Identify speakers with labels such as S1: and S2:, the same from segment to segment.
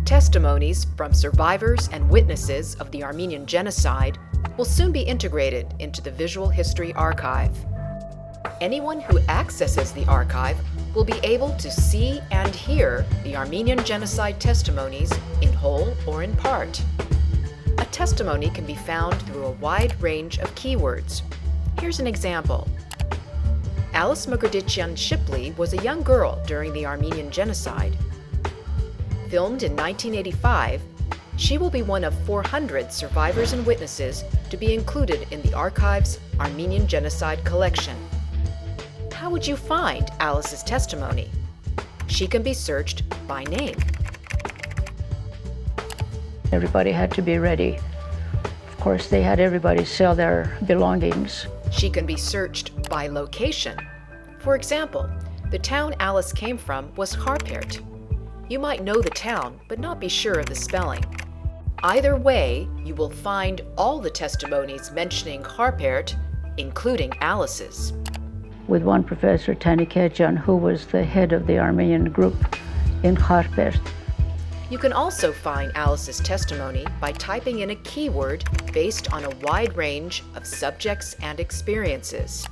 S1: Testimonies from survivors and witnesses of the Armenian Genocide will soon be integrated into the Visual History Archive. Anyone who accesses the archive will be able to see and hear the Armenian Genocide testimonies in whole or in part. A testimony can be found through a wide range of keywords. Here's an example. Alice Mogrdichian Shipley was a young girl during the Armenian Genocide. Filmed in 1985, she will be one of 400 survivors and witnesses to be included in the archive's Armenian Genocide collection. How would you find Alice's testimony? She can be searched by name.
S2: Everybody had to be ready. Of course, they had everybody sell their belongings.
S1: She can be searched by location. For example, the town Alice came from was Harpert. You might know the town, but not be sure of the spelling. Either way, you will find all the testimonies mentioning Harpert, including Alice's.
S2: With one professor, Tani Kejan, who was the head of the Armenian group in Harpert.
S1: You can also find Alice's testimony by typing in a keyword based on a wide range of subjects and experiences.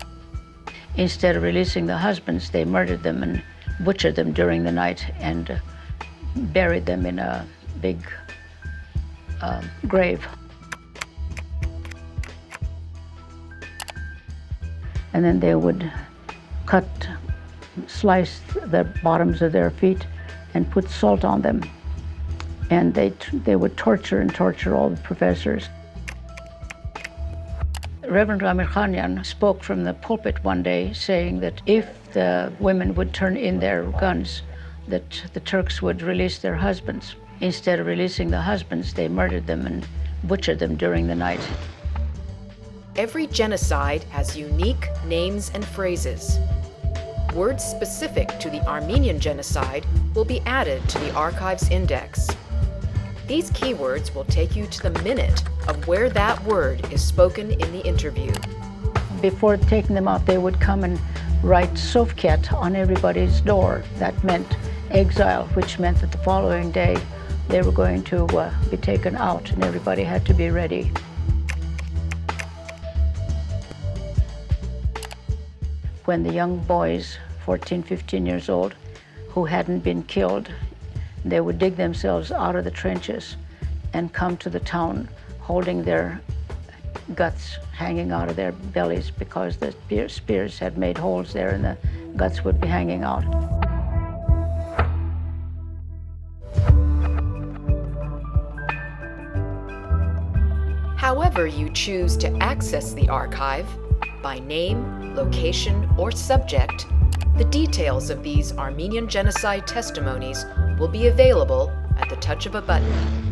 S2: Instead of releasing the husbands, they murdered them and butchered them during the night and buried them in a big grave. And then they would slice the bottoms of their feet and put salt on them. And they would torture all the professors. Reverend Ramir Khanyan spoke from the pulpit one day saying that if the women would turn in their guns, that the Turks would release their husbands. Instead of releasing the husbands, they murdered them and butchered them during the night.
S1: Every genocide has unique names and phrases. Words specific to the Armenian Genocide will be added to the archive's index. These keywords will take you to the minute of where that word is spoken in the interview.
S2: Before taking them out, they would come and write Sovket on everybody's door. That meant exile, which meant that the following day they were going to be taken out, and everybody had to be ready. When the young boys, 14, 15 years old, who hadn't been killed, they would dig themselves out of the trenches and come to the town holding their guts hanging out of their bellies because the spears had made holes there and the guts would be hanging out.
S1: However you choose to access the archive, by name, location, or subject, the details of these Armenian Genocide testimonies will be available at the touch of a button.